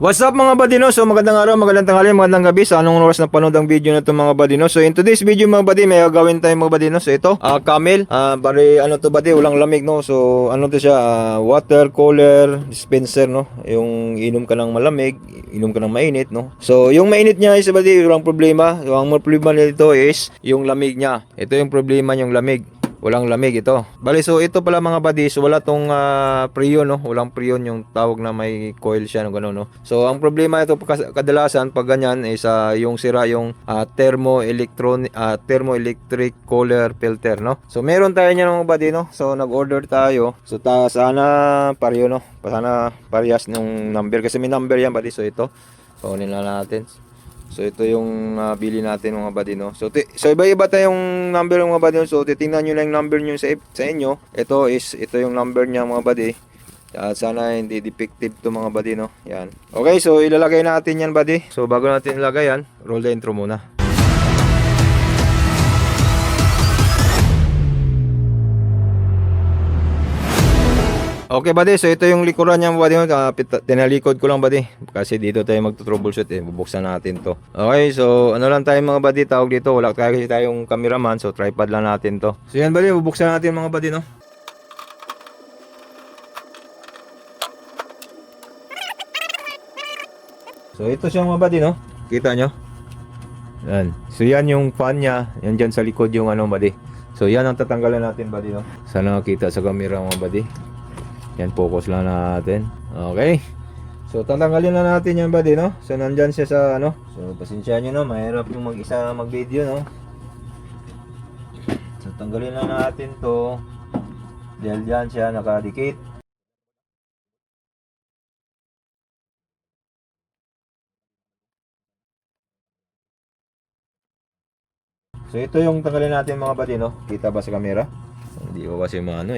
What's up mga buddy, no? So magandang araw, magandang tanghali, magandang gabi sa anong oras na panood ang video na to mga buddy, no? So in today's video mga buddy, may gagawin tayo mga buddy, no? So ito, camel, bari ano to buddy, walang lamig, no? So ano to siya, water cooler dispenser, no? Yung inom ka ng malamig, inom ka ng mainit, no? So yung mainit niya is buddy, walang problema. So, ang problema nito is yung lamig niya. Ito yung problema, yung lamig. Walang lamig ito. Bali, so ito pala mga buddies, wala tong preon, no? Walang preon, yung tawag na may coil siya, no? Ganun, no? So ang problema ito kadalasan pag ganyan is yung sira yung thermoelectric cooler filter, no? So meron tayo niyan mga buddy, no? So nag-order tayo. So sana pareho, no? Sana parehas ng number kasi may number yan buddy. So ito, kunin na natin. So ito yung bili natin mga buddy, no. So iba-iba tayong number ng mga buddy, no? So titingnan niyo lang yung number niyo sa inyo. Ito yung number niya mga buddy. Sana hindi defective to mga buddy, no. Yan. Okay, so ilalagay natin yan buddy. So bago natin ilagay yan, roll the intro muna. Okay buddy, so ito yung likuran niya buddy, tinalikod ko lang buddy kasi dito tayo magto-troubleshoot bubuksan natin to. Okay, so ano lang tayo mga buddy, tawag dito, wala kasi tayong cameraman, so tripod lang natin to. So yan buddy, bubuksan natin mga buddy, no. So ito siya mga buddy, no, kita nyo yan. So yan yung fan niya, yan dyan sa likod yung ano buddy. So yan ang tatanggalan natin buddy, no. Sana nakita sa camera mga buddy. Yan, focus lang natin. Okay. So tatanggalin na natin yan buddy, no. So nandyan siya sa ano. So pasensya nyo, no, mahirap yung mag-isa mag-video, no. So tanggalin na natin to. Dahil dyan siya nakadikit. So ito yung tanggalin natin mga buddy, no. Kita ba sa camera? Hindi ko kasi maano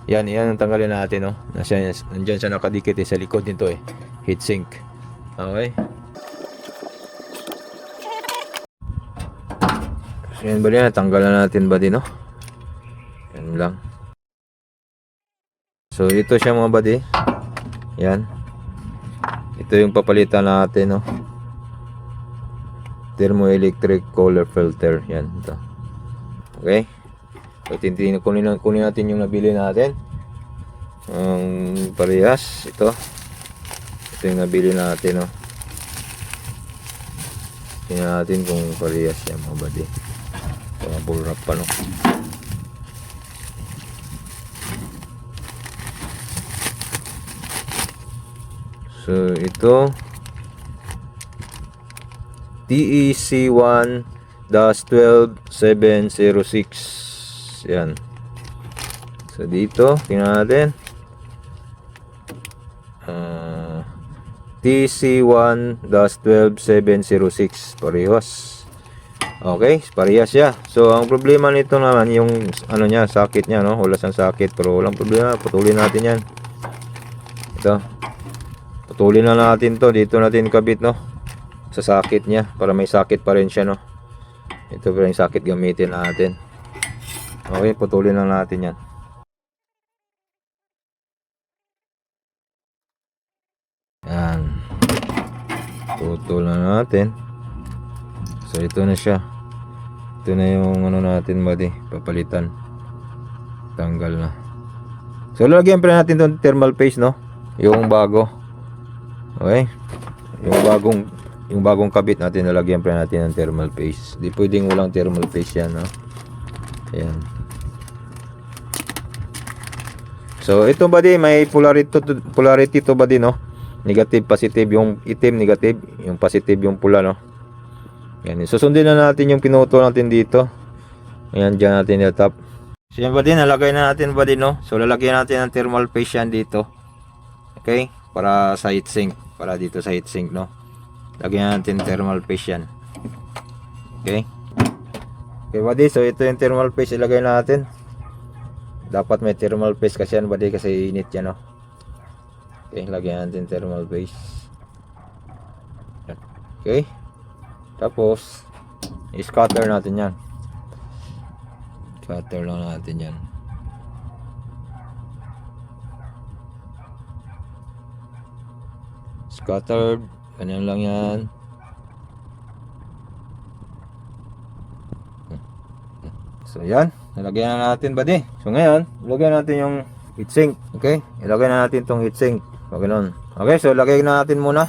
Yan ang tanggalin natin, no. Nandiyan siya nakadikit sa likod nito heatsink. Okay. So yan buddy, tanggalan natin buddy, no. Yan lang. So ito siya mga buddy. Yan. Ito yung papalitan natin, no. Thermoelectric cooler filter. Yan ito. Okay. So kunin natin yung nabili natin. Ang parehas ito. Ito yung nabili natin, no. Tingnan natin kung parehas yan mga buddy. Ito ang bull wrap pa, no. So ito TEC1-12706. Yan. So dito tingnan natin TC1-12706 parehas. Okay, parehas siya. So ang problema nito naman yung ano niya, sakit niya, no. Wala siyang sakit pero walang problema, putulin natin yan. Ito, putulin na natin to, dito natin kabit, no, sa sakit niya para may sakit pa rin siya, no. Ito pa yung sakit, gamitin natin. Okay, putulin lang natin yan. Yan, putol na natin. So ito na siya. Ito na yung ano natin buddy, papalitan. Tanggal na. So lalagyan pa natin itong thermal paste, no, yung bago. Okay, yung bagong kabit natin, lalagyan pa natin ng thermal paste. Di pwedeng walang thermal paste yan, no. Ayan. So ito buddy, may polarity to buddy, no. Negative, positive, yung itim negative, yung positive yung pula, no. Yan, susundin na natin yung pinutol natin dito. Ayan, dyan natin yung top. So yan buddy, nalagay na natin buddy, no. So lalagyan natin ng thermal paste yan dito. Okay, para sa heatsink, para dito sa heatsink, no. Lagyan natin thermal paste yan. Okay. Okay buddy, so ito yung thermal paste ilagay natin. Dapat may thermal paste kasi yan buddy, kasi init yan, no. Okay, lagyan natin thermal paste. Okay. Tapos i-scatter natin yan. Scatter lang natin yan. scattered. Ganyan lang yan. So yan, nalagyan na natin buddy. So ngayon, ilagay natin yung heatsink. Okay, ilagay na natin tong heatsink. So ganun. Okay, so lagay na natin muna.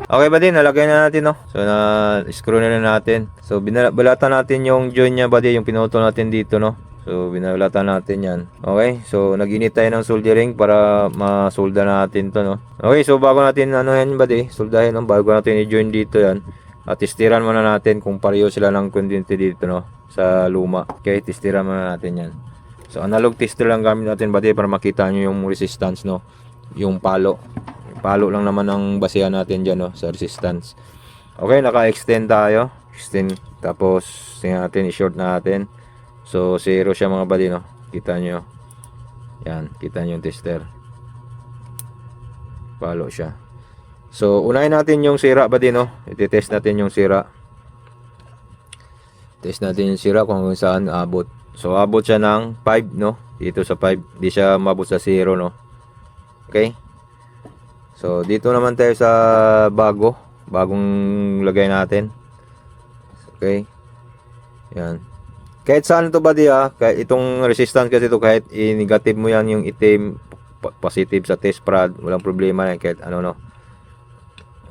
Okay buddy, nalagay na natin no. So na screw na natin. So binalatan natin yung joint niya buddy, yung pinutol natin dito no. So binalatan natin yan. Okay, so nag-init tayo ng soldering para masolda natin to no. Okay, so bago natin ano yan buddy, soldahin no, bago natin i-join dito yan. At testiran muna natin kung pareho sila ng kuryente dito no, sa luma. Okay, testiran muna natin yan. So analog tester lang gamit natin buddy para makita nyo yung resistance no, yung palo. Palo lang naman ang basehan natin dyan no, sa resistance. Okay, naka-extend tayo. Extend. Tapos tingnan natin, i-short natin. So 0 siya mga buddy no. Kita nyo. Yan, kita nyo yung tester. Palo siya. So unahin natin yung sira buddy no. I-test natin yung sira. Test natin yung sira kung saan abot. So abot siya ng 5 no. Dito sa 5. Di siya mabot sa 0 no. Okay. So dito naman tayo sa bagong lagay natin. Okay. Yan. Kahit saan ito buddy kahit itong resistance kasi ito, kahit i-negative mo yan yung itim, positive sa test prod, walang problema yan kahit ano no.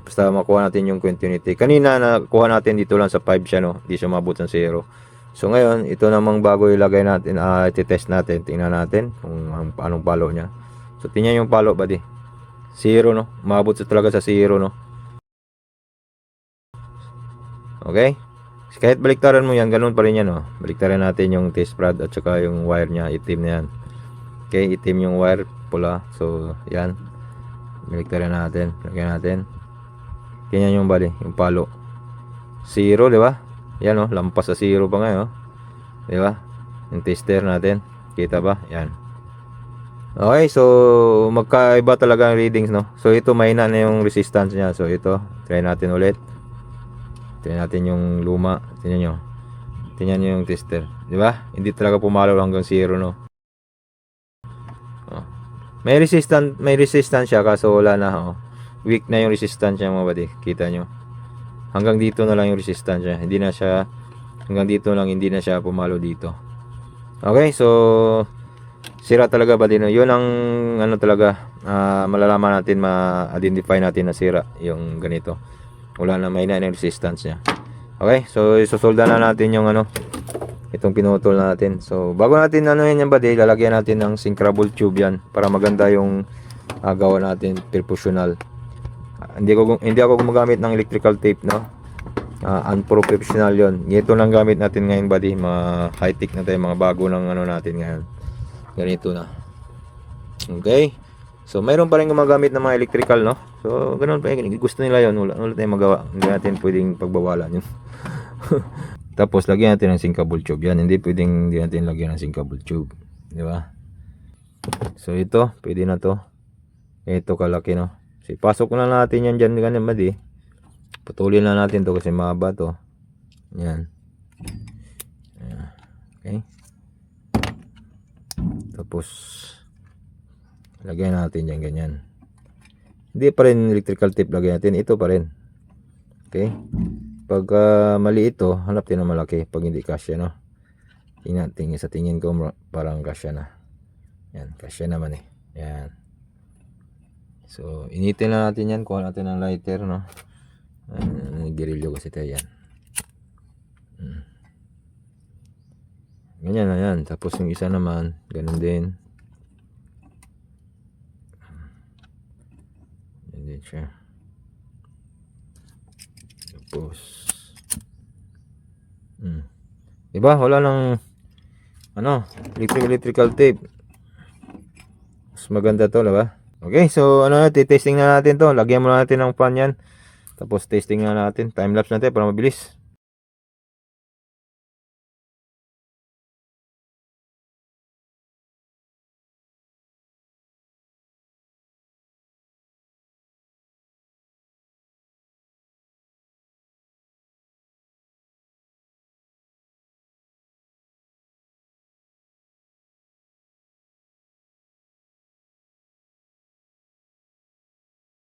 Basta makuha natin yung continuity. Kanina nakuha natin dito lang sa 5 siya no, hindi siya mabot ng 0. So ngayon, ito namang bago ilagay natin, i-test natin, tingnan natin kung anong palo niya. So tingnan yung palo buddy. 0 no, umabot talaga sa 0 no. Okay, kahit baliktaran mo yan, ganun pa rin yan no. Baliktaran natin yung test prod at saka yung wire nya, itim na yan. Okay, itim yung wire, pula. So yan, baliktaran natin, lagyan natin. Ganyan yung bali, yung palo 0 di ba? Yan no, lampas sa 0 pa ngayon di ba? Yung tester natin, kita ba? Yan. Okay, so magkaiba talaga ang readings no. So ito mahina na yung resistance niya. So ito, try natin ulit. Tingnan natin yung luma. Tingnan nyo. Tingnan nyo yung tester, di ba? Hindi talaga pumalo hanggang 0 no. Oh. May resistance siya kaso wala na oh. Weak na yung resistance niya mga buddy. Kita nyo. Hanggang dito na lang yung resistance niya. Hindi na siya hanggang dito lang, hindi na siya pumalo dito. Okay, so sira talaga ba din? Yun ang ano talaga, malalaman natin, ma-identify natin na sira yung ganito. Wala na, may na yung resistance niya. Okay, so isusolda na natin yung ano, itong pinutol natin. So bago natin ano yan buddy, lalagyan natin ng syncrable tube yan para maganda yung gawa natin, perfusional. Hindi ako gumagamit ng electrical tape no. Unprofessional yon. Ito lang gamit natin ngayon buddy, mga high tech na tayo, mga bago ng ano natin ngayon. Ganito na. Okay. So mayroon pa rin gumagamit ng mga electrical no. So ganoon pa gusto nila yon, wala tayong magawa. Hindi natin pwedeng pagbawalan yun. Tapos lagyan natin ng syncable tube yan. Hindi natin lagyan ng syncable tube, di ba? So ito, pwede na to. Ito kalaki no. So ipasok na natin yan diyan ganyan buddy. Putulin na natin to kasi mahaba to. Yan. Okay. Tapos lagyan natin yan ganyan. Hindi pa rin electrical tape lagyan natin. Ito pa rin. Okay. Pag mali ito, hanap din ng malaki. Pag hindi kasya no. Sa tingin ko parang kasya na. Yan, kasya naman eh. Yan. So initin na natin yan. Kuha natin ng lighter no. Nagdirilyo kasi tayo yan. Ganyan na yan. Tapos yung isa naman, ganun din. Yan din siya. Tapos diba? Wala nang ano, electrical tape. Mas maganda to, diba? Okay, so ano, testing na natin to. Lagyan muna natin ng pan yan. Tapos testing na natin. Time lapse natin para mabilis.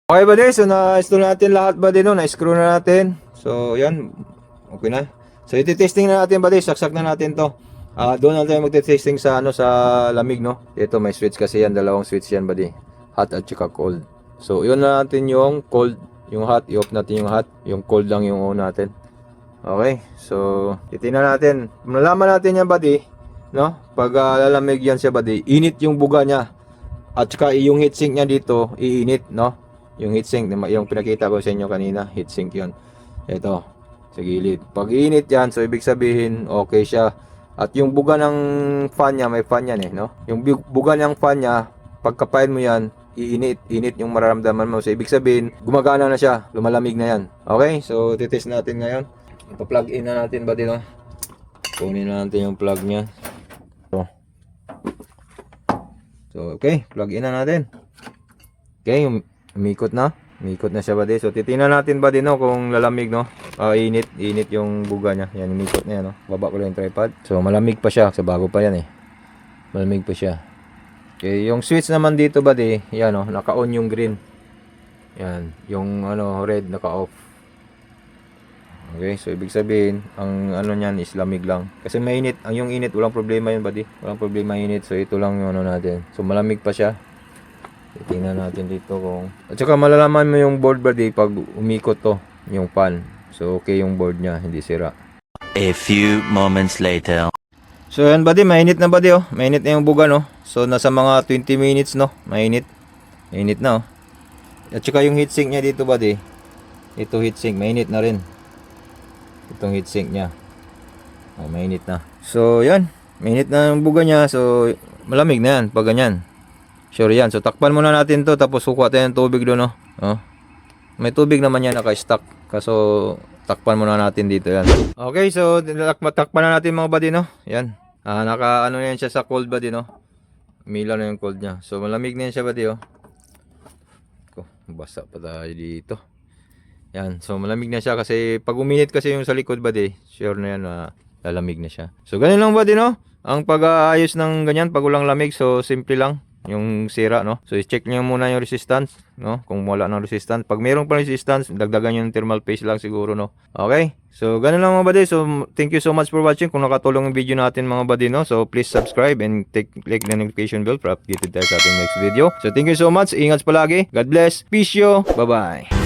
Okay ba din? So na-install natin lahat ba din, no? Na-screw na natin. So yan, okay na. So iti-testing na natin ba din? Saksak na natin to. Doon natin magte-testing sa ano, sa lamig, no? Ito may switch kasi yan, dalawang switch yan ba din. Hot at saka cold. So yun na natin yung cold, yung hot, i-off natin yung hot, yung cold lang yung on natin. Okay, so titingnan natin. Nalaman natin yan ba di, no? Pag lalamig yan siya ba di, init yung buga niya. At saka yung heatsink niya dito, iinit, no? Yung heatsink, yung pinakita ko sa inyo kanina, heatsink yun. Ito, sa gilid. Pag iinit yan, so ibig sabihin, okay siya. At yung buga ng fan niya, may fan yan no? Yung buga ng fan niya, pagkapain mo yan, init yung mararamdaman mo. So ibig sabihin, gumagana na siya, lumalamig na yan. Okay, so titest natin ngayon. Ipa-plug in na natin ba dito? Kunin na natin yung plug niya. So okay, plug in na natin. Okay, umikot na. Umikot na siya ba di? So titingnan natin ba din, no, kung lalamig, no? Init yung buga niya. Yan, umikot na yan, no? Baba ko lang yung tripod. So malamig pa siya, kasi bago pa yan Malamig pa siya. Okay, yung switch naman dito ba di? Yan, no? Naka-on yung green. Yan, yung ano, red naka-off. Okay, so ibig sabihin, ang ano niyan is lamig lang. Kasi mainit, ang yung init, walang problema yun ba di? Walang problema init. So ito lang yung ano natin. So malamig pa siya. Tingnan natin dito kung... At saka malalaman mo yung board buddy pag umikot to, yung fan. So okay yung board niya, hindi sira. A few moments later. So yan buddy, mainit na buddy, oh. Mainit na yung buga, no. So nasa mga 20 minutes, no. Mainit. Mainit na, oh. At saka yung heatsink niya dito buddy. Ito heatsink, mainit na rin. Itong heatsink niya. Oh, mainit na. So yan, mainit na yung buga niya. So malamig na yan pag ganyan. Sure yan. So takpan muna natin to, tapos kukuha tayo ng tubig doon, no. Oh. May tubig naman yan naka-stock. Kaso takpan muna natin dito yan. Okay, so takpan na natin mga buddy, no. Yan. Naka ano yan siya sa cold buddy, no. Umilaw na yung cold niya. So malamig na yan siya buddy, oh. Basa pa tayo dito. Yan. So malamig na siya kasi pag uminit kasi yung sa likod buddy, sure na yan lalamig na siya. So ganun lang buddy, no. Ang pag-aayos ng ganyan pag walang lamig, so simple lang. Yung sira, no. So i-check niyo muna yung resistance, no, kung wala ng resistance. Pag mayroon pa resistance, dagdagan yung thermal paste lang siguro, no. Okay, so ganun lang mga buddy. So thank you so much for watching. Kung nakatulong yung video natin mga buddy, no, so please subscribe and click the notification bell para updated tayo sa ating next video. So thank you so much, ingat palagi, God bless, peace yo, bye bye.